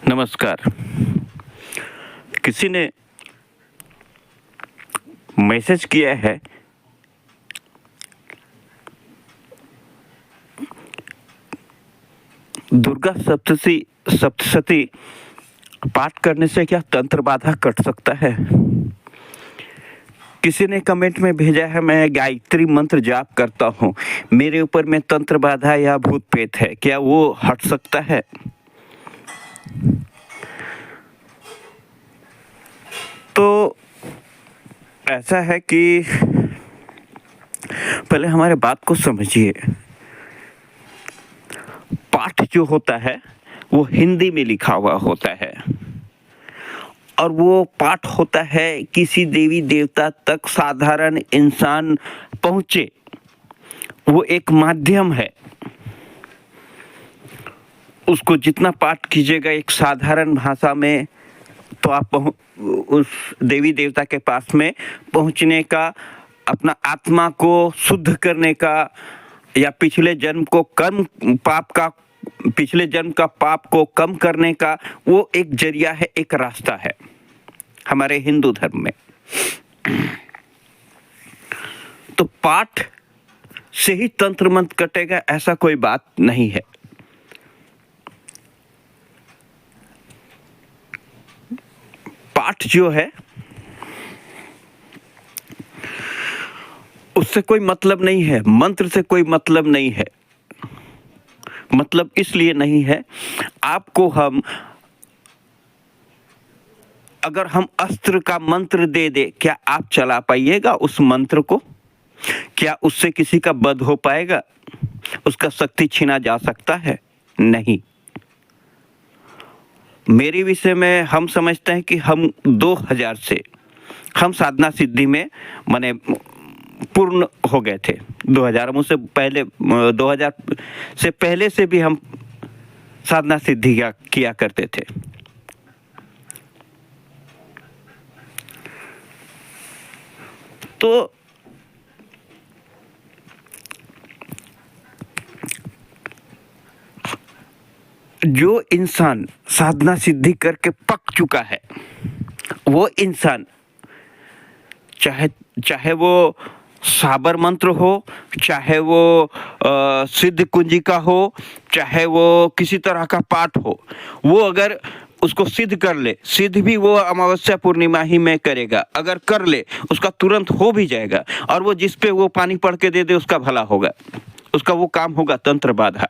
नमस्कार। किसी ने मैसेज किया है दुर्गा सप्तशती पाठ करने से क्या तंत्र बाधा कट सकता है। किसी ने कमेंट में भेजा है, मैं गायत्री मंत्र जाप करता हूँ, मेरे ऊपर में तंत्र बाधा या भूत प्रेत है, क्या वो हट सकता है। तो ऐसा है कि पहले हमारे बात को समझिए। पाठ जो होता है वो हिंदी में लिखा हुआ होता है और वो पाठ होता है किसी देवी देवता तक साधारण इंसान पहुंचे, वो एक माध्यम है। उसको जितना पाठ कीजिएगा एक साधारण भाषा में, तो आप उस देवी देवता के पास में पहुंचने का, अपना आत्मा को शुद्ध करने का या पिछले जन्म का पाप को कम करने का वो एक जरिया है, एक रास्ता है हमारे हिंदू धर्म में। तो पाठ से ही तंत्र मंत्र कटेगा ऐसा कोई बात नहीं है। पाठ जो है उससे कोई मतलब नहीं है, मंत्र से कोई मतलब नहीं है। मतलब इसलिए नहीं है, आपको अगर हम अस्त्र का मंत्र दे दे, क्या आप चला पाइएगा उस मंत्र को? क्या उससे किसी का वध हो पाएगा? उसका शक्ति छीना जा सकता है? नहीं। मेरे विषय में हम समझते हैं कि हम 2000 से हम साधना सिद्धि में माने पूर्ण हो गए थे। 2000 मुझसे पहले 2000 से पहले से भी हम साधना सिद्धि किया करते थे। तो जो इंसान साधना सिद्धि करके पक चुका है, वो इंसान चाहे वो साबर मंत्र हो, चाहे वो सिद्ध कुंजिका हो, चाहे वो किसी तरह का पाठ हो, वो अगर उसको सिद्ध कर ले, सिद्ध भी वो अमावस्या पूर्णिमा ही में करेगा। अगर कर ले उसका तुरंत हो भी जाएगा, और वो जिस पे वो पानी पड़ के दे दे उसका भला होगा, उसका वो काम होगा, तंत्र बाधा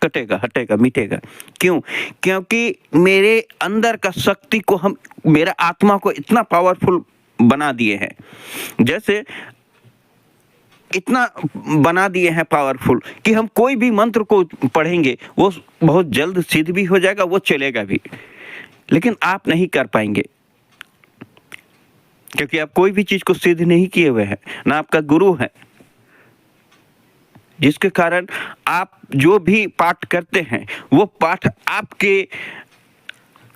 कटेगा, हटेगा, मिटेगा। क्यों? क्योंकि मेरे अंदर का शक्ति को मेरा आत्मा को इतना पावरफुल बना दिए हैं, जैसे इतना बना दिए हैं पावरफुल कि हम कोई भी मंत्र को पढ़ेंगे वो बहुत जल्द सिद्ध भी हो जाएगा, वो चलेगा भी। लेकिन आप नहीं कर पाएंगे क्योंकि आप कोई भी चीज को सिद्ध नहीं किए हुए हैं, ना आपका गुरु है, जिसके कारण आप जो भी पाठ करते हैं वो पाठ आपके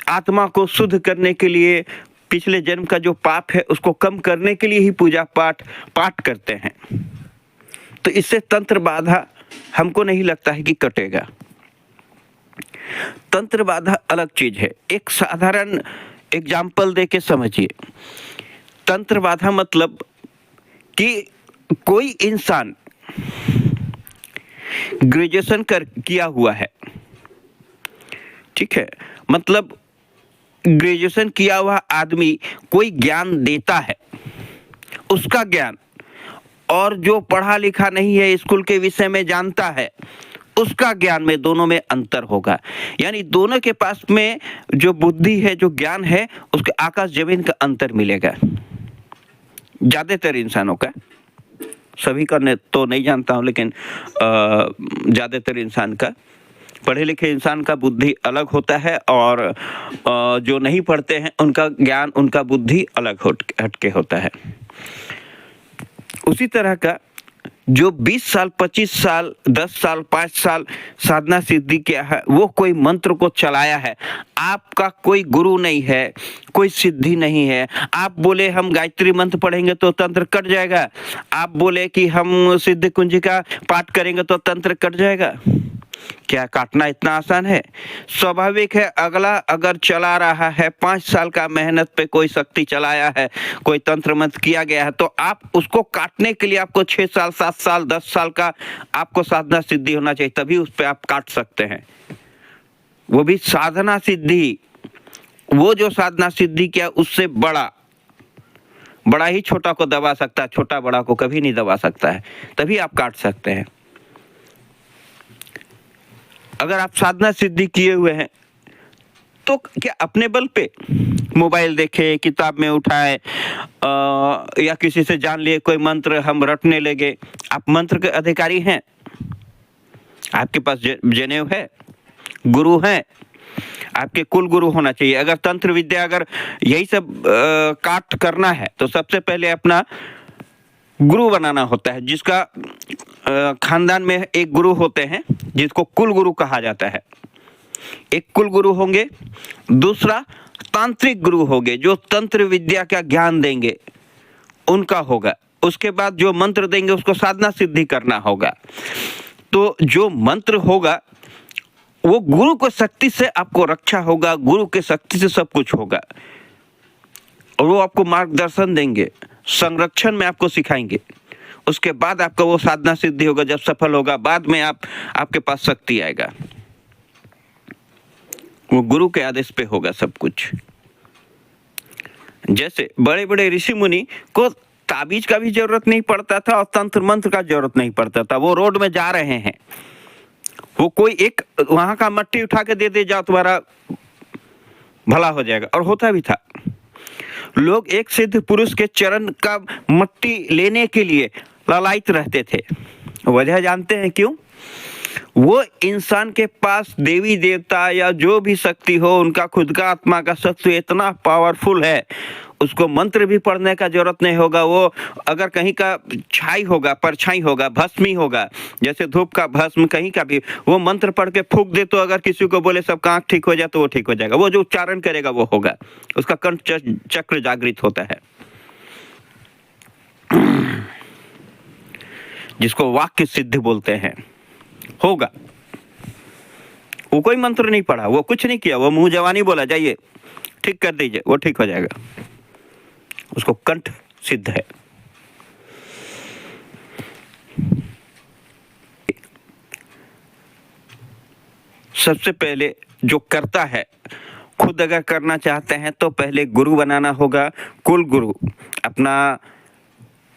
आत्मा को शुद्ध करने के लिए, पिछले जन्म का जो पाप है उसको कम करने के लिए ही पूजा पाठ करते हैं। तो इससे तंत्र बाधा हमको नहीं लगता है कि कटेगा। तंत्र बाधा अलग चीज है। एक साधारण एग्जाम्पल देके समझिए। तंत्र बाधा मतलब कि कोई इंसान ग्रेजुएशन किया हुआ है, ठीक है, मतलब ग्रेजुएशन किया हुआ आदमी कोई ज्ञान देता है, उसका ज्ञान, और जो पढ़ा लिखा नहीं है, स्कूल के विषय में जानता है, उसका ज्ञान में, दोनों में अंतर होगा। यानी दोनों के पास में जो बुद्धि है, जो ज्ञान है, उसके आकाश जमीन का अंतर मिलेगा। ज्यादातर इंसानों का, सभी का तो नहीं जानता हूं, लेकिन ज्यादातर इंसान का, पढ़े लिखे इंसान का बुद्धि अलग होता है, और जो नहीं पढ़ते हैं उनका ज्ञान, उनका बुद्धि अलग हटके होता है। उसी तरह का जो 20 साल, 25 साल, 10 साल, 5 साल साधना सिद्धि किया है, वो कोई मंत्र को चलाया है, आपका कोई गुरु नहीं है, कोई सिद्धि नहीं है। आप बोले हम गायत्री मंत्र पढ़ेंगे तो तंत्र कट जाएगा, आप बोले कि हम सिद्ध कुंजिका पाठ करेंगे तो तंत्र कट जाएगा। क्या काटना इतना आसान है? स्वाभाविक है, अगला अगर चला रहा है 5 साल का मेहनत पे कोई शक्ति चलाया है, कोई तंत्र मंत्र किया गया है, तो आप उसको काटने के लिए आपको 6 साल, 7 साल, 10 साल का आपको साधना सिद्धि होना चाहिए, तभी उस पे आप काट सकते हैं। वो भी साधना सिद्धि, वो जो साधना सिद्धि किया उससे बड़ा ही छोटा को दबा सकता है, छोटा बड़ा को कभी नहीं दबा सकता है, तभी आप काट सकते हैं। अगर आप साधना सिद्धि किए हुए हैं तो क्या अपने बल पे मोबाइल देखे, किताब में उठाए या किसी से जान लिए कोई मंत्र हम रटने लगे? आप मंत्र के अधिकारी हैं, आपके पास जनेऊ है, गुरु हैं, आपके कुल गुरु होना चाहिए। अगर तंत्र विद्या अगर यही सब काट करना है तो सबसे पहले अपना गुरु बनाना होता है, जिसका खानदान में एक गुरु होते हैं जिसको कुल गुरु कहा जाता है। एक कुल गुरु होंगे, दूसरा तांत्रिक गुरु होंगे जो तंत्र विद्या का ज्ञान देंगे, उनका होगा। उसके बाद जो मंत्र देंगे उसको साधना सिद्धि करना होगा। तो जो मंत्र होगा वो गुरु को शक्ति से आपको रक्षा होगा, गुरु के शक्ति से सब कुछ होगा, और वो आपको मार्गदर्शन देंगे, संरक्षण में आपको सिखाएंगे। उसके बाद आपका वो साधना सिद्धि होगा, जब सफल होगा बाद में आपके पास शक्ति आएगा। वो गुरु के आदेश पे होगा सब कुछ। जैसे बड़े बड़े ऋषि मुनि को ताबीज का भी जरूरत नहीं पड़ता था और तंत्र मंत्र का जरूरत नहीं पड़ता था। वो रोड में जा रहे हैं, वो कोई एक वहां का मट्टी उठा के दे जाओ तुम्हारा भला हो जाएगा, और होता भी था। लोग एक सिद्ध पुरुष के चरण का मट्टी लेने के लिए लालायित रहते थे। वजह जानते हैं क्यों? वो इंसान के पास देवी देवता या जो भी शक्ति हो, उनका खुद का आत्मा का शक्ति इतना पावरफुल है, उसको मंत्र भी पढ़ने का जरूरत नहीं होगा। वो अगर कहीं का छाई होगा, परछाई होगा, भस्मी होगा, जैसे धूप का भस्म कहीं का भी, वो मंत्र पढ़ के फूंक दे तो अगर किसी को बोले सबका आंख ठीक हो जाए तो वो ठीक हो जाएगा। वो जो उच्चारण करेगा वो होगा, उसका कंठ चक्र जागृत होता है, जिसको वाक्य सिद्धि बोलते हैं। होगा, वो कोई मंत्र नहीं पढ़ा, वो कुछ नहीं किया, वो मुंह जवानी बोला जाइए ठीक कर दीजिए, वो ठीक हो जाएगा, उसको कंठ सिद्ध है। सबसे पहले जो करता है, खुद अगर करना चाहते हैं तो पहले गुरु बनाना होगा, कुल गुरु। अपना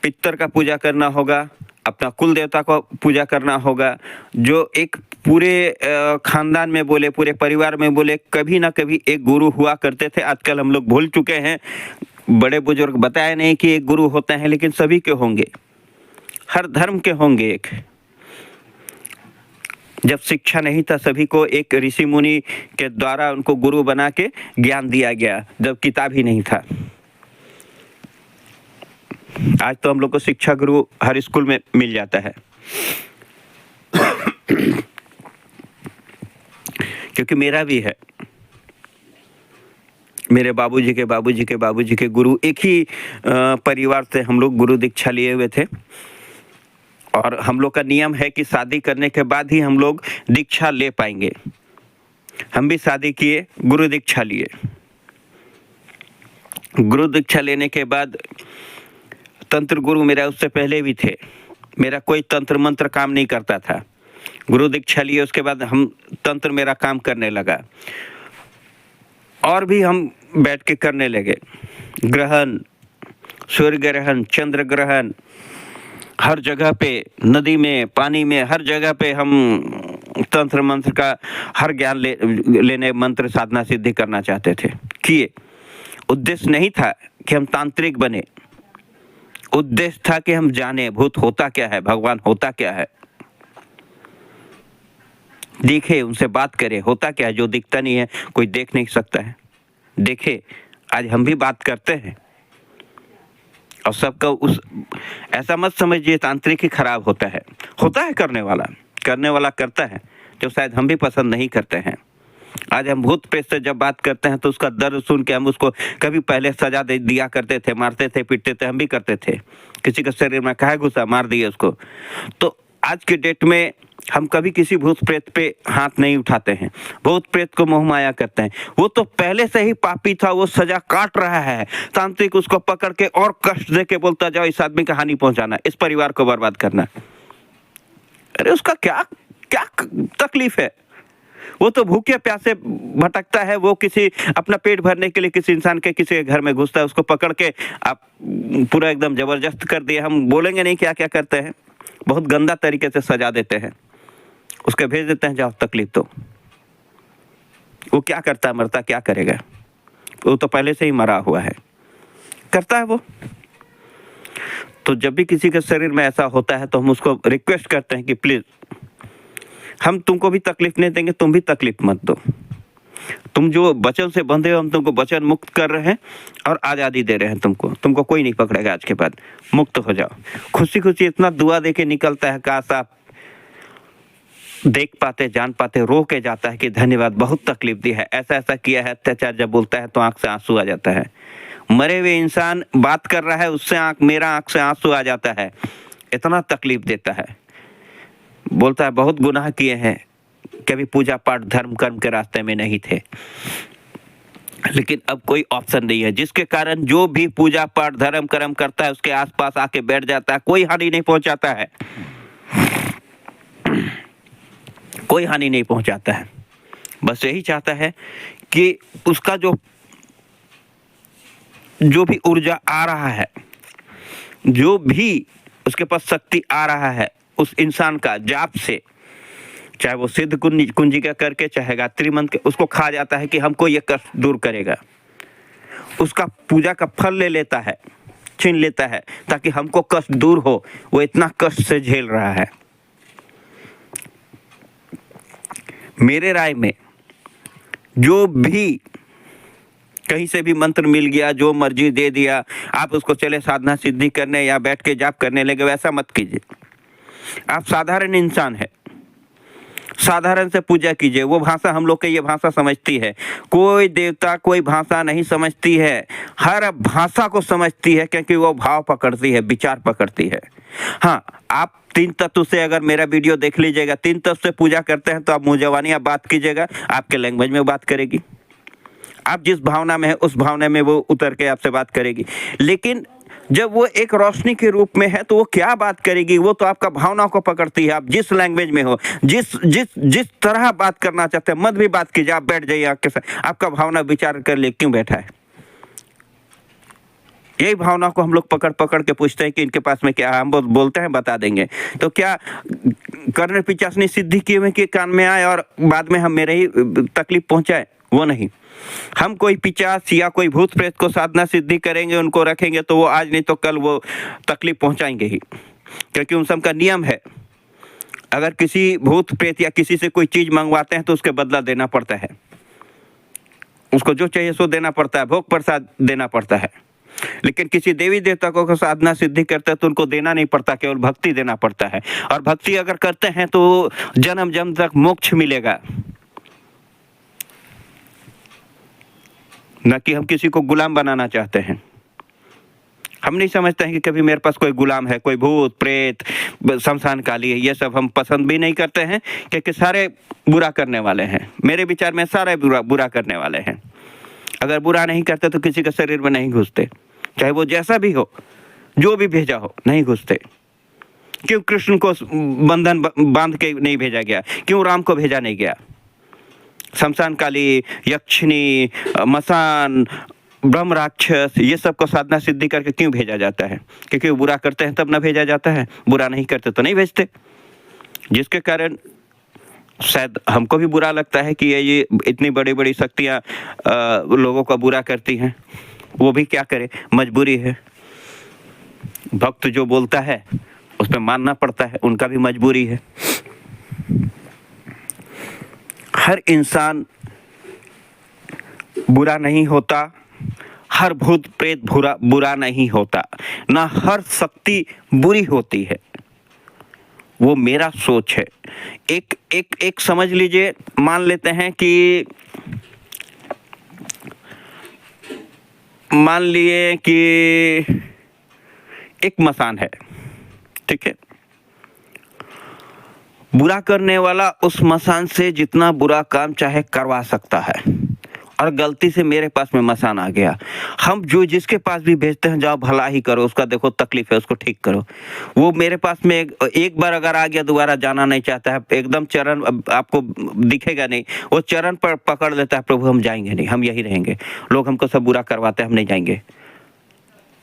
पितर का पूजा करना होगा, अपना कुल देवता को पूजा करना होगा। जो एक पूरे खानदान में बोले, पूरे परिवार में बोले, कभी ना कभी एक गुरु हुआ करते थे। आजकल हम लोग भूल चुके हैं, बड़े बुजुर्ग बताए नहीं कि एक गुरु होते हैं, लेकिन सभी के होंगे, हर धर्म के होंगे एक। जब शिक्षा नहीं था, सभी को एक ऋषि मुनि के द्वारा उनको गुरु बना के ज्ञान दिया गया, जब किताब ही नहीं था। आज तो हम लोग को शिक्षा गुरु हर स्कूल में मिल जाता है। क्योंकि मेरा भी है, मेरे बाबूजी के बाबूजी के बाबूजी के गुरु एक ही परिवार से हम लोग गुरु दीक्षा लिए हुए थे। और हम लोग का नियम है कि शादी करने के बाद ही हम लोग दीक्षा ले पाएंगे। हम भी शादी किए, गुरु दीक्षा लिए। गुरु दीक्षा लेने के बाद तंत्र गुरु मेरा उससे पहले भी थे, मेरा कोई तंत्र मंत्र काम नहीं करता था। गुरु दीक्षा लिए, उसके बाद हम तंत्र मेरा काम करने लगा, और भी हम बैठ के करने लगे। ग्रहण, सूर्य ग्रहण, चंद्र ग्रहण, हर जगह पे, नदी में, पानी में, हर जगह पे हम तंत्र मंत्र का हर ज्ञान लेने मंत्र साधना सिद्धि करना चाहते थे। किए। उद्देश्य नहीं था कि हम तांत्रिक बने, उद्देश्य था कि हम जाने भूत होता क्या है, भगवान होता क्या है, देखे, उनसे बात करें, होता क्या है जो दिखता नहीं है, कोई देख नहीं सकता है, देखे। आज हम भी बात करते हैं, और सबका उस ऐसा मत समझिए तांत्रिक ही खराब होता है करने वाला करता है, जो शायद हम भी पसंद नहीं करते हैं। आज हम भूत प्रेत से जब बात करते हैं तो उसका दर्द सुन के हम उसको कभी पहले सजा दे दिया करते थे, मारते थे, पीटते थे, हम भी करते थे। किसी के शरीर में कहा घुसा, मार दिए उसको। तो आज के डेट में हम कभी किसी भूत प्रेत पे हाथ नहीं उठाते हैं, भूत प्रेत को मोह माया करते हैं। वो तो पहले से ही पापी था, वो सजा काट रहा है। तांत्रिक उसको पकड़ के और कष्ट दे के बोलता जाओ इस आदमी का हानि पहुंचाना, इस परिवार को बर्बाद करना। अरे उसका क्या क्या तकलीफ है? वो तो भूखे प्यासे भटकता है, वो किसी अपना पेट भरने के लिए किसी इंसान के किसी घर में घुसता है, उसको पकड़ के आप पूरा एकदम जबरदस्त कर दिया। हम बोलेंगे नहीं क्या क्या करते हैं, बहुत गंदा तरीके से सजा देते हैं, उसके भेज देते हैं जाओ तकलीफ। तो वो क्या करता है, मरता क्या करेगा? वो तो पहले से ही मरा हुआ है, करता है वो। तो जब भी किसी के शरीर में ऐसा होता है तो हम उसको रिक्वेस्ट करते हैं कि प्लीज हम तुमको भी तकलीफ नहीं देंगे, तुम भी तकलीफ मत दो। तुम जो वचन से बंधे हो हम तुमको वचन मुक्त कर रहे हैं और आज़ादी दे रहे हैं तुमको कोई नहीं पकड़ेगा। आज के बाद मुक्त हो जाओ। खुशी खुशी इतना दुआ दे के निकलता है, काश आप देख पाते, जान पाते, रो के जाता है कि धन्यवाद, बहुत तकलीफ दी है, ऐसा ऐसा किया है, अत्याचार। जब बोलता है तो आंख से आंसू आ जाता है। मरे हुए इंसान बात कर रहा है, उससे मेरा आंख से आंसू आ जाता है, इतना तकलीफ देता है। बोलता है बहुत गुनाह किए हैं, कभी पूजा पाठ धर्म कर्म के रास्ते में नहीं थे, लेकिन अब कोई ऑप्शन नहीं है, जिसके कारण जो भी पूजा पाठ धर्म कर्म करता है उसके आसपास आके बैठ जाता है, कोई हानि नहीं पहुंचाता है, कोई हानि नहीं पहुंचाता है। बस यही चाहता है कि उसका जो भी ऊर्जा आ रहा है, जो भी उसके पास शक्ति आ रहा है उस इंसान का जाप से, चाहे वो सिद्ध कुंजिका करके चाहे गायत्री मंत्र के, उसको खा जाता है कि हमको ये कष्ट दूर करेगा। उसका पूजा का फल ले लेता है, छीन लेता है ताकि हमको कष्ट दूर हो। वो इतना कष्ट से झेल रहा है। मेरे राय में जो भी कहीं से भी मंत्र मिल गया, जो मर्जी दे दिया, आप उसको चले साधना सिद्धि करने या बैठ के जाप करने लगे, वैसा मत कीजिए। आप साधारण इंसान है, साधारण से पूजा कीजिए। वो भाषा हम लोग के ये भाषा समझती है, कोई देवता कोई भाषा नहीं समझती है, हर भाषा को समझती है, क्योंकि वो भाव पकड़ती है, विचार पकड़ती है। हाँ, आप 3 तत्व से अगर मेरा वीडियो देख लीजिएगा, 3 तत्व से पूजा करते हैं तो आप मुँह जवानी आप बात कीजिएगा, आपके लैंग्वेज में बात करेगी। आप जिस भावना में है उस भावना में वो उतर के आपसे बात करेगी। लेकिन जब वो एक रोशनी के रूप में है तो वो क्या बात करेगी? वो तो आपका भावना को पकड़ती है। आप जिस लैंग्वेज में हो, जिस तरह बात करना चाहते हैं, मत भी बात कीजिए, आप बैठ जाइए, आपके साथ आपका भावना विचार कर ले क्यों बैठा है। यही भावना को हम लोग पकड़ पकड़ के पूछते हैं कि इनके पास में क्या है, हम बोलते हैं बता देंगे। तो क्या कर्ण पिचासनी सिद्धि किए हुए के कान में आए और बाद में हम मेरे ही तकलीफ पहुंचाए? वो नहीं। हम कोई पिचास या कोई भूत प्रेत को साधना सिद्धि करेंगे, उनको रखेंगे तो वो आज नहीं तो कल वो तकलीफ पहुंचाएंगे ही, क्योंकि उन सब का नियम है। अगर किसी भूत प्रेत या किसी से कोई चीज मंगवाते हैं तो उसके बदला देना पड़ता है, उसको जो चाहिए सो देना पड़ता है, भोग प्रसाद देना पड़ता है। लेकिन किसी देवी देवता को साधना सिद्धि करते हैं तो उनको देना नहीं पड़ता, केवल भक्ति देना पड़ता है। और भक्ति अगर करते हैं तो जन्म जन्म तक मोक्ष मिलेगा। न कि हम किसी को गुलाम बनाना चाहते हैं। हम नहीं समझते हैं कि कभी मेरे पास कोई गुलाम है, कोई भूत प्रेत शमशान काली है, ये सब हम पसंद भी नहीं करते हैं, क्योंकि सारे बुरा करने वाले हैं। मेरे विचार में सारे बुरा करने वाले हैं। अगर बुरा नहीं करते तो किसी के शरीर में नहीं घुसते, चाहे वो जैसा भी हो, जो भी भेजा हो, नहीं घुसते। क्यों कृष्ण को बंधन बांध के नहीं भेजा गया? क्यों राम को भेजा नहीं गया? शमशान काली, यक्षिणी, मसान, ब्रह्म राक्षस, ये सब को साधना सिद्धि करके क्यों भेजा जाता है? क्योंकि वो बुरा करते हैं तब ना भेजा जाता है, बुरा नहीं करते तो नहीं भेजते। जिसके कारण शायद हमको भी बुरा लगता है कि ये इतनी बड़ी बड़ी शक्तियाँ लोगों का बुरा करती हैं। वो भी क्या करे, मजबूरी है। भक्त जो बोलता है उस पर मानना पड़ता है, उनका भी मजबूरी है। हर इंसान बुरा नहीं होता, हर भूत प्रेत बुरा नहीं होता, ना हर शक्ति बुरी होती है। वो मेरा सोच है। एक समझ लीजिए, मान लेते हैं कि मान लिए कि एक मसान है, ठीक है। बुरा करने वाला उस मसान से जितना बुरा काम चाहे करवा सकता है। और गलती से मेरे पास में मसान आ गया, हम जो जिसके पास भी भेजते हैं, जाओ भला ही करो, उसका देखो तकलीफ है उसको ठीक करो, वो मेरे पास में एक बार अगर आ गया दोबारा जाना नहीं चाहता है, एकदम चरण आपको दिखेगा नहीं, वो चरण पर पकड़ लेता है, प्रभु हम जाएंगे नहीं, हम यही रहेंगे, लोग हमको सब बुरा करवाते हैं, हम नहीं जाएंगे,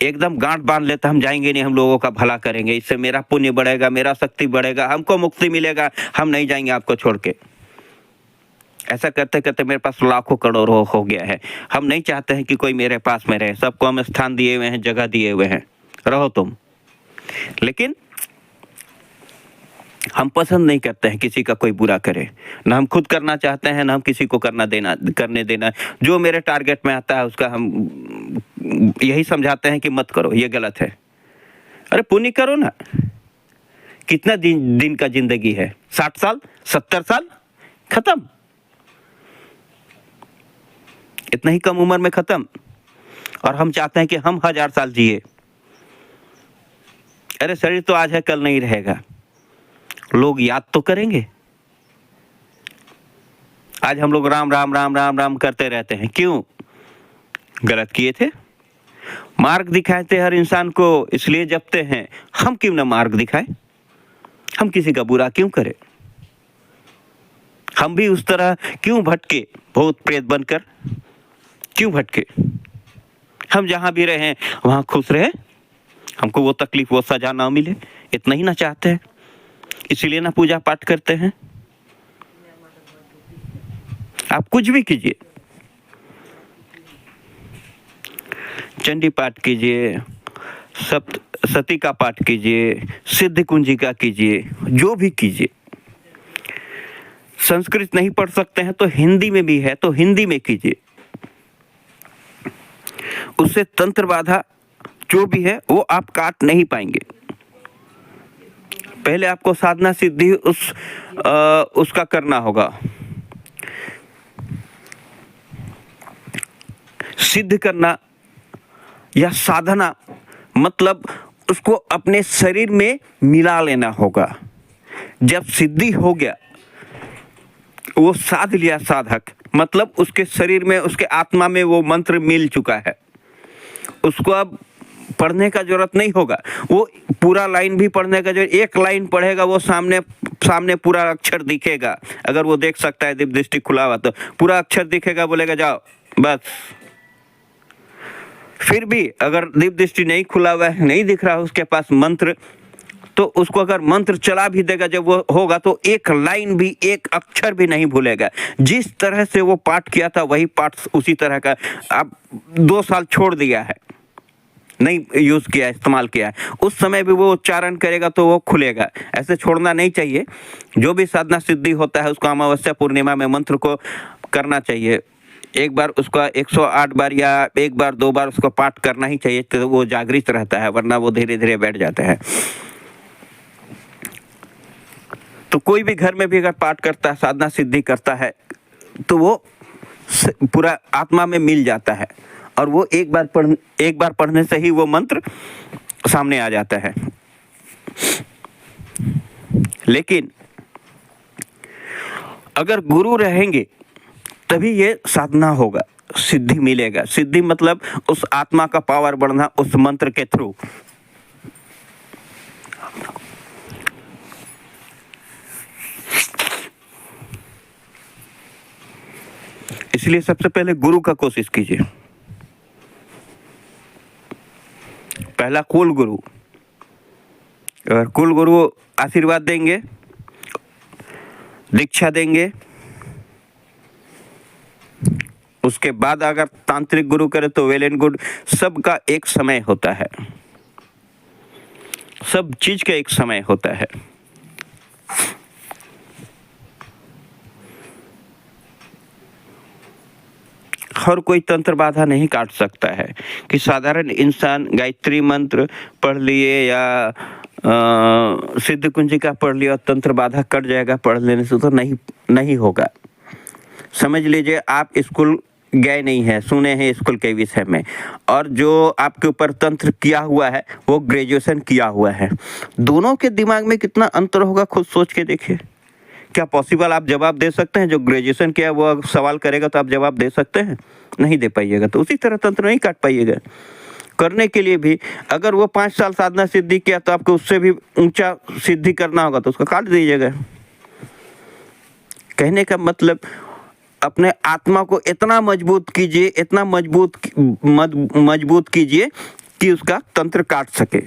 एकदम गांठ बांध लेता, हम जाएंगे नहीं, हम लोगों का भला करेंगे, इससे मेरा पुण्य बढ़ेगा, मेरा शक्ति बढ़ेगा, हमको मुक्ति मिलेगा, हम नहीं जाएंगे आपको छोड़ के। ऐसा करते करते मेरे पास लाखों करोड़ों हो गया है। हम नहीं चाहते हैं कि कोई मेरे पास में रहे, सबको हम स्थान दिए हुए हैं, जगह दिए हुए हैं, रहो तुम। लेकिन हम पसंद नहीं करते हैं किसी का कोई बुरा करे, ना हम खुद करना चाहते हैं, ना हम किसी को करने देना। जो मेरे टारगेट में आता है उसका हम यही समझाते हैं कि मत करो, ये गलत है। अरे पुण्य करो ना, कितना दिन का जिंदगी है, 60 साल 70 साल खत्म, इतना ही कम उम्र में खत्म। और हम चाहते हैं कि हम 1000 साल जिए। अरे शरीर तो आज है कल नहीं रहेगा, लोग याद तो करेंगे। आज हम लोग राम राम राम राम राम करते रहते हैं, क्यों? गलत किए थे, मार्ग दिखाए थे हर इंसान को, इसलिए जपते हैं। हम क्यों ना मार्ग दिखाए, हम किसी का बुरा क्यों करें? हम भी उस तरह क्यों भटके, भूत प्रेत बनकर क्यों भटके? हम जहां भी रहे वहां खुश रहे, हमको वो तकलीफ वो सजा ना मिले, इतना ही ना चाहते हैं, इसीलिए ना पूजा पाठ करते हैं। आप कुछ भी कीजिए, चंडी पाठ कीजिए, सती का पाठ कीजिए, सिद्ध कुंजी का कीजिए, जो भी कीजिए। संस्कृत नहीं पढ़ सकते हैं तो हिंदी में भी है, तो हिंदी में कीजिए। उससे तंत्र बाधा जो भी है वो आप काट नहीं पाएंगे। पहले आपको साधना सिद्धि उसका करना होगा। सिद्ध करना या साधना मतलब उसको अपने शरीर में मिला लेना होगा। जब सिद्धि हो गया, वो साध लिया साधक, मतलब उसके शरीर में, उसके आत्मा में वो मंत्र मिल चुका है, उसको अब पढ़ने का जरूरत नहीं होगा। वो पूरा लाइन भी पढ़ने का जरूरत, एक लाइन पढ़ेगा वो सामने पूरा अक्षर दिखेगा। अगर वो देख सकता है, दिव्य दृष्टि खुला हुआ, तो पूरा अक्षर दिखेगा, बोलेगा जाओ बस। फिर भी अगर दिव्य दृष्टि नहीं खुला हुआ है, नहीं दिख रहा उसके पास मंत्र, तो उसको अगर मंत्र चला भी देगा, जब वो होगा तो एक लाइन भी, एक अक्षर भी नहीं भूलेगा। जिस तरह से वो पाठ किया था वही पाठ उसी तरह का। अब 2 साल छोड़ दिया है, नहीं यूज किया, इस्तेमाल किया है, उस समय भी वो उच्चारण करेगा तो वो खुलेगा। ऐसे छोड़ना नहीं चाहिए। जो भी साधना सिद्धि होता है उसको अमावस्या पूर्णिमा में मंत्र को करना चाहिए। एक बार उसका 108 बार या 1 बार 2 बार उसको पाठ करना ही चाहिए, तो वो जागृत रहता है, वरना वो धीरे धीरे बैठ जाता है। तो कोई भी घर में भी अगर पाठ करता है, साधना सिद्धि करता है, तो वो पूरा आत्मा में मिल जाता है, और वो एक बार पढ़ने से ही वो मंत्र सामने आ जाता है। लेकिन अगर गुरु रहेंगे तभी ये साधना होगा, सिद्धि मिलेगा। सिद्धि मतलब उस आत्मा का पावर बढ़ना उस मंत्र के थ्रू। इसलिए सबसे पहले गुरु का कोशिश कीजिए। पहला कुल गुरु, अगर कुल गुरु आशीर्वाद देंगे, दीक्षा देंगे, उसके बाद अगर तांत्रिक गुरु करे तो वेल एंड गुड। सबका एक समय होता है, सब चीज का एक समय होता है। हर कोई तंत्र बाधा नहीं काट सकता है कि साधारण इंसान गायत्री मंत्र पढ़ लिए या सिद्ध कुंजिका पढ़ लिया और तंत्र बाधा कट जाएगा पढ़ लेने से, तो नहीं होगा। समझ लीजिए आप स्कूल गए नहीं है, सुने हैं स्कूल के विषय में, और जो आपके ऊपर तंत्र किया हुआ है वो ग्रेजुएशन किया हुआ है, दोनों के दिमाग में कितना अंतर होगा खुद सोच के देखिए। क्या पॉसिबल आप जवाब दे सकते हैं? जो ग्रेजुएशन किया वो सवाल करेगा तो आप जवाब दे सकते हैं? नहीं दे पाइएगा। तो उसी तरह तंत्र नहीं काट पाइएगा। करने के लिए भी अगर वो 5 साल साधना सिद्धि किया तो आपको उससे भी ऊंचा सिद्धि करना होगा तो उसको काट दीजिएगा। कहने का मतलब अपने आत्मा को इतना मजबूत कीजिए, इतना मजबूत कीजिए कि उसका तंत्र काट सके।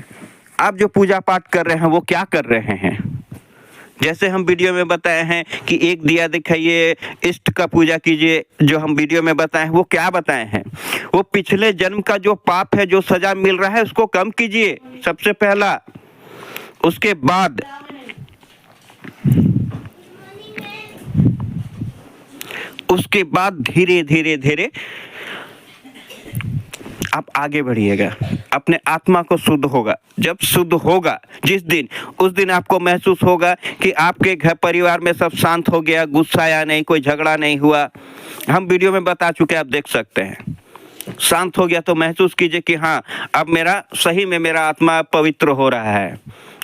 आप जो पूजा पाठ कर रहे हैं वो क्या कर रहे हैं? जैसे हम वीडियो में बताए हैं कि एक दिया दिखाइए, इष्ट का पूजा कीजिए, जो हम वीडियो में बताए हैं वो क्या बताए हैं? वो पिछले जन्म का जो पाप है, जो सजा मिल रहा है उसको कम कीजिए सबसे पहला। उसके बाद धीरे धीरे धीरे आप आगे बढ़िएगा। अपने आत्मा को शुद्ध होगा। जब शुद्ध होगा जिस दिन, उस दिन आपको महसूस होगा कि आपके घर परिवार में सब शांत हो गया, गुस्सा आया नहीं, कोई झगड़ा नहीं हुआ। हम वीडियो में बता चुके, आप देख सकते हैं। शांत हो गया तो महसूस कीजिए कि हाँ, अब मेरा सही में मेरा आत्मा पवित्र हो रहा है।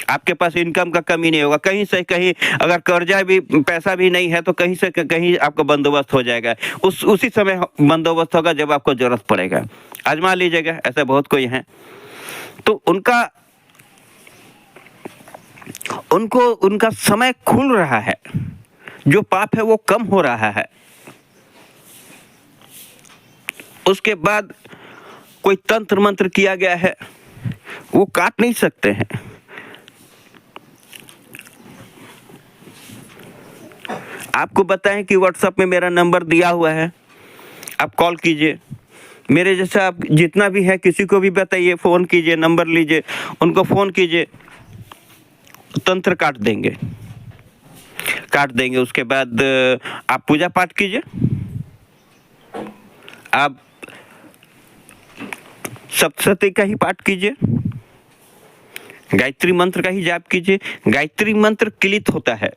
आपके पास इनकम का कमी नहीं होगा। कहीं से कहीं अगर कर्जा भी, पैसा भी नहीं है तो कहीं से कहीं आपका बंदोबस्त हो जाएगा। उसी समय बंदोबस्त होगा जब आपको जरूरत पड़ेगा। आजमा लीजिएगा, ऐसे बहुत कोई हैं। तो उनका समय खुल रहा है, जो पाप है वो कम हो रहा है। उसके बाद कोई तंत्र मंत्र किया गया है वो काट नहीं सकते हैं। आपको बताएं कि व्हाट्सएप में मेरा नंबर दिया हुआ है, आप कॉल कीजिए। मेरे जैसा आप जितना भी है किसी को भी बताइए, फ़ोन कीजिए, नंबर लीजिए, उनको फ़ोन कीजिए, तंत्र काट देंगे। उसके बाद आप पूजा पाठ कीजिए, आप सप्तशती का ही पाठ कीजिए, गायत्री मंत्र का ही जाप कीजिए। गायत्री मंत्र किलित होता है,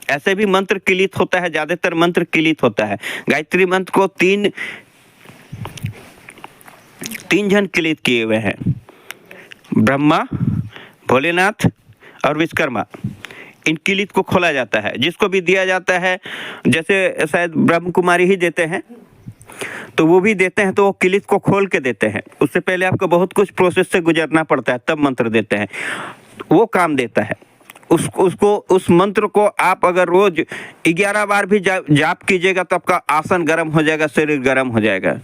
ऐसे भी मंत्र किलित होता है, ज्यादातर मंत्र किलित होता है। गायत्री मंत्र को तीन जन किलित किए हुए हैं, ब्रह्मा, भोलेनाथ और विश्वकर्मा। इन किलित को खोला जाता है, जिसको भी दिया जाता है, जैसे शायद ब्रह्म कुमारी ही देते हैं तो वो भी देते हैं, तो वो किलित को खोल के देते हैं। उससे पहले आपको बहुत कुछ प्रोसेस से गुजरना पड़ता है, तब मंत्र देते हैं। वो काम देता है। उस मंत्र को आप अगर रोज 11 बार भी जाप कीजिएगा तो आपका आसन गर्म हो जाएगा, शरीर गर्म हो जाएगा,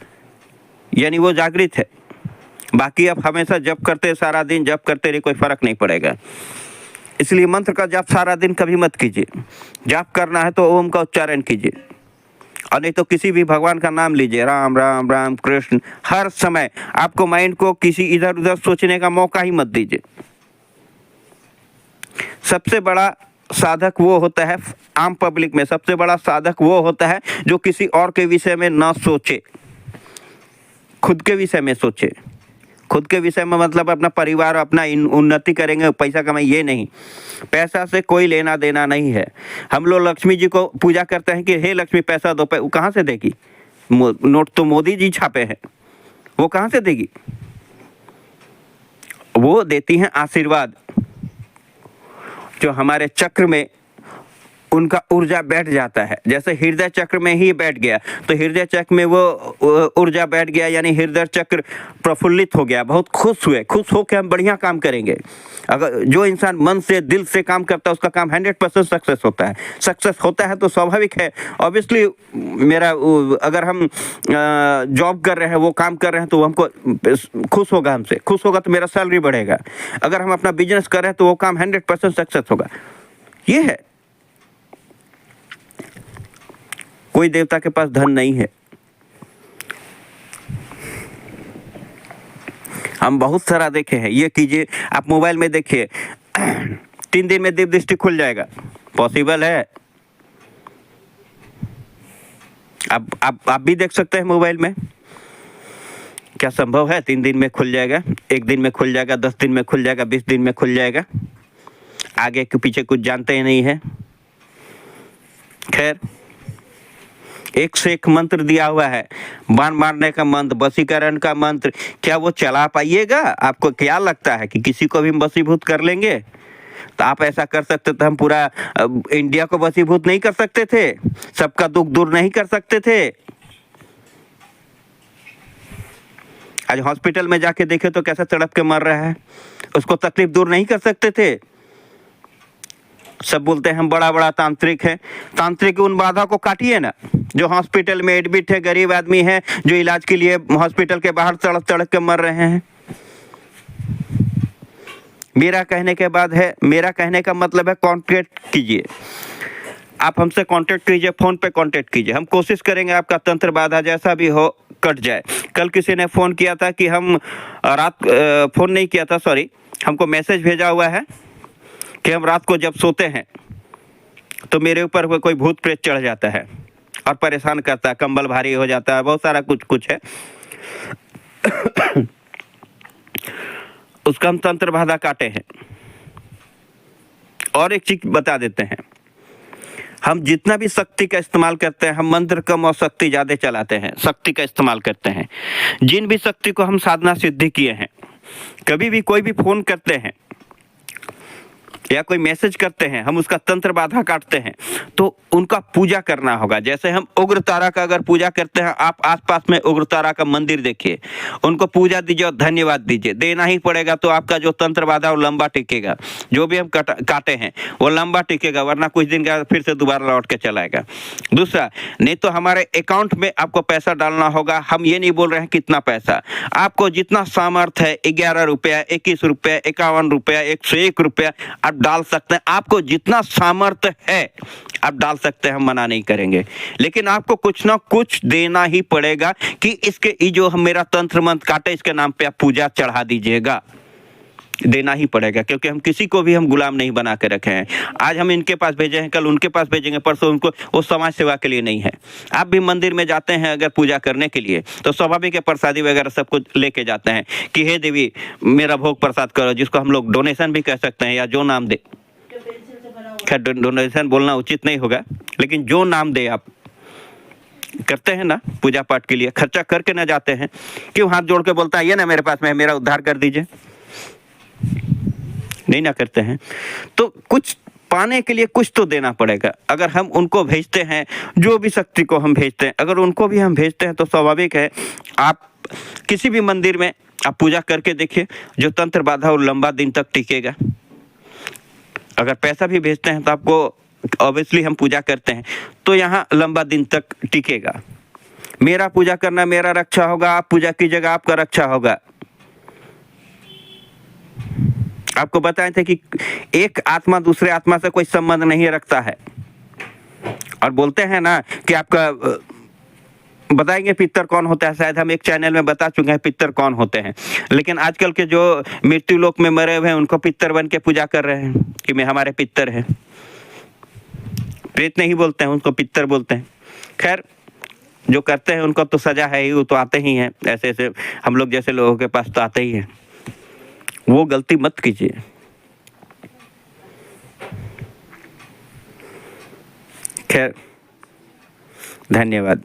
यानी वो जागृत है। बाकी आप हमेशा जप करते, सारा दिन जप करते रहिए, कोई फर्क नहीं पड़ेगा। इसलिए मंत्र का जाप सारा दिन कभी मत कीजिए। जाप करना है तो ओम का उच्चारण कीजिए, और नहीं तो किसी भी भगवान का नाम लीजिए, राम राम राम कृष्ण। हर समय आपको माइंड को किसी इधर उधर सोचने का मौका ही मत दीजिए। सबसे बड़ा साधक वो होता है, आम पब्लिक में सबसे बड़ा साधक वो होता है जो किसी और के विषय में ना सोचे, खुद के विषय में सोचे। खुद के विषय में मतलब अपना परिवार, अपना उन्नति करेंगे, पैसा कमाए, ये नहीं। पैसा से कोई लेना देना नहीं है। हम लोग लक्ष्मी जी को पूजा करते हैं कि हे लक्ष्मी पैसा दो, वो कहाँ से देगी? नोट तो मोदी जी छापे हैं, वो कहाँ से देगी? वो देती हैं आशीर्वाद। जो हमारे चक्र में उनका ऊर्जा बैठ जाता है, जैसे हृदय चक्र में ही बैठ गया तो हृदय चक्र में वो ऊर्जा बैठ गया, यानी हृदय चक्र प्रफुल्लित हो गया, बहुत खुश हुए। खुश होकर हम बढ़िया काम करेंगे। अगर जो इंसान मन से, दिल से काम करता है उसका काम 100% सक्सेस होता है। सक्सेस होता है तो स्वाभाविक है, ऑब्वियसली मेरा अगर हम जॉब कर रहे हैं, वो काम कर रहे हैं तो हमको खुश होगा, हमसे खुश होगा तो मेरा सैलरी बढ़ेगा। अगर हम अपना बिजनेस कर रहे हैं तो वो काम 100% सक्सेस होगा। ये है, कोई देवता के पास धन नहीं है। हम बहुत सारा देखे हैं। ये कीजिए, आप मोबाइल में देखिए, 3 दिन में दिव्य दृष्टि खुल जाएगा। पॉसिबल है? आप भी देख सकते हैं मोबाइल में। क्या संभव है 3 दिन में खुल जाएगा? 1 दिन में खुल जाएगा, 10 दिन में खुल जाएगा, 20 दिन में खुल जाएगा। आगे के पीछे कुछ जानते ही नहीं है। खैर, एक से एक मंत्र दिया हुआ है, बाण मारने का मंत्र, वशीकरण का मंत्र। क्या वो चला पाइएगा? आपको क्या लगता है कि किसी को भी वशीभूत कर लेंगे? तो आप ऐसा कर सकते थे, हम पूरा इंडिया को वशीभूत नहीं कर सकते थे, सबका दुख दूर नहीं कर सकते थे। आज हॉस्पिटल में जाके देखे तो कैसा तड़प के मर रहा है, उसको तकलीफ दूर नहीं कर सकते थे। सब बोलते हैं हम बड़ा बड़ा तांत्रिक है, तांत्रिक उन बाधा को काटिए ना, जो हॉस्पिटल में एडमिट है, गरीब आदमी है, जो इलाज के लिए हॉस्पिटल के बाहर तड़प तड़प के मर रहे हैं। मेरा कहने का मतलब है कांटेक्ट कीजिए, आप हमसे कांटेक्ट कीजिए, फ़ोन पे कांटेक्ट कीजिए, हम कोशिश करेंगे आपका तंत्र बाधा जैसा भी हो कट जाए। कल किसी ने फ़ोन किया था कि हम फ़ोन नहीं किया था, सॉरी, हमको मैसेज भेजा हुआ है कि हम रात को जब सोते हैं तो मेरे ऊपर कोई भूत प्रेत चढ़ जाता है और परेशान करता है, कंबल भारी हो जाता है, बहुत सारा कुछ है। उसका हम तंत्र बाधा काटे हैं। और एक चीज बता देते हैं, हम जितना भी शक्ति का इस्तेमाल करते हैं, हम मंत्र कम और शक्ति ज़्यादा चलाते हैं, शक्ति का इस्तेमाल करते हैं। जिन भी शक्ति को हम साधना सिद्धि किए हैं, कभी भी कोई भी फ़ोन करते हैं या कोई मैसेज करते हैं, हम उसका तंत्र बाधा काटते हैं तो उनका पूजा करना होगा। जैसे हम उग्र तारा का अगर पूजा करते हैं, आप आसपास में उग्र तारा का मंदिर देखिए, उनको पूजा दीजिए और धन्यवाद दीजिए, देना ही पड़ेगा, तो आपका जो तंत्र बाधा वो लंबा टिकेगा। जो भी हम काटे हैं वो लंबा टिकेगा, वरना कुछ दिन का फिर से दोबारा लौट के चलाएगा। दूसरा, नहीं तो हमारे अकाउंट में आपको पैसा डालना होगा। हम ये नहीं बोल रहे हैं कितना पैसा, आपको जितना सामर्थ्य है, 11 रुपया, 21 रुपया, 51 रुपया, 101 रुपया आप डाल सकते हैं। आपको जितना सामर्थ्य है आप डाल सकते हैं, हम मना नहीं करेंगे, लेकिन आपको कुछ ना कुछ देना ही पड़ेगा कि इसके ये जो हम मेरा तंत्र मंत्र काटे, इसके नाम पे आप पूजा चढ़ा दीजिएगा, देना ही पड़ेगा। क्योंकि हम किसी को भी हम गुलाम नहीं बना के रखे हैं। आज हम इनके पास भेजे हैं, कल उनके पास भेजेंगे, परसों उनको, वो समाज सेवा के लिए नहीं है। आप भी मंदिर में जाते हैं अगर पूजा करने के लिए, तो स्वाभाविक है प्रसादी वगैरह सब कुछ लेके जाते हैं कि हे देवी मेरा भोग प्रसाद करो, जिसको हम लोग डोनेशन भी कह सकते हैं या जो नाम दे। खैर डोनेशन बोलना उचित नहीं होगा, लेकिन जो नाम दे आप करते हैं ना पूजा पाठ के लिए, खर्चा करके ना जाते हैं। क्यों हाथ जोड़ के बोलता है ये ना मेरे पास में, मेरा उद्धार कर दीजिए, नहीं ना करते हैं। तो कुछ पाने के लिए कुछ तो देना पड़ेगा। अगर हम उनको भेजते हैं, जो भी शक्ति को हम भेजते हैं, अगर उनको भी हम भेजते हैं, तो स्वाभाविक है आप किसी भी मंदिर में आप पूजा करके देखिए, जो तंत्र बाधा वो लंबा दिन तक टिकेगा। अगर पैसा भी भेजते हैं तो आपको, ऑब्वियसली हम पूजा करते हैं तो यहाँ लंबा दिन तक टिकेगा। मेरा पूजा करना मेरा रक्षा होगा, आप पूजा कीजिएगा आपका रक्षा होगा। आपको बताए थे कि एक आत्मा दूसरे आत्मा से कोई संबंध नहीं रखता है। और बोलते हैं ना कि आपका बताएंगे पितर कौन होता है, शायद हम एक चैनल में बता चुके हैं पितर कौन होते हैं, लेकिन आजकल के जो मृत्यु लोक में मरे हुए हैं उनको पितर बन के पूजा कर रहे हैं कि मैं हमारे पितर हैं। प्रेत नहीं बोलते हैं, उनको पितर बोलते हैं। खैर जो करते हैं उनको तो सजा है ही, वो तो आते ही हैं, ऐसे ऐसे हम लोग जैसे लोगों के पास तो आते ही हैं। वो गलती मत कीजिए। खैर धन्यवाद।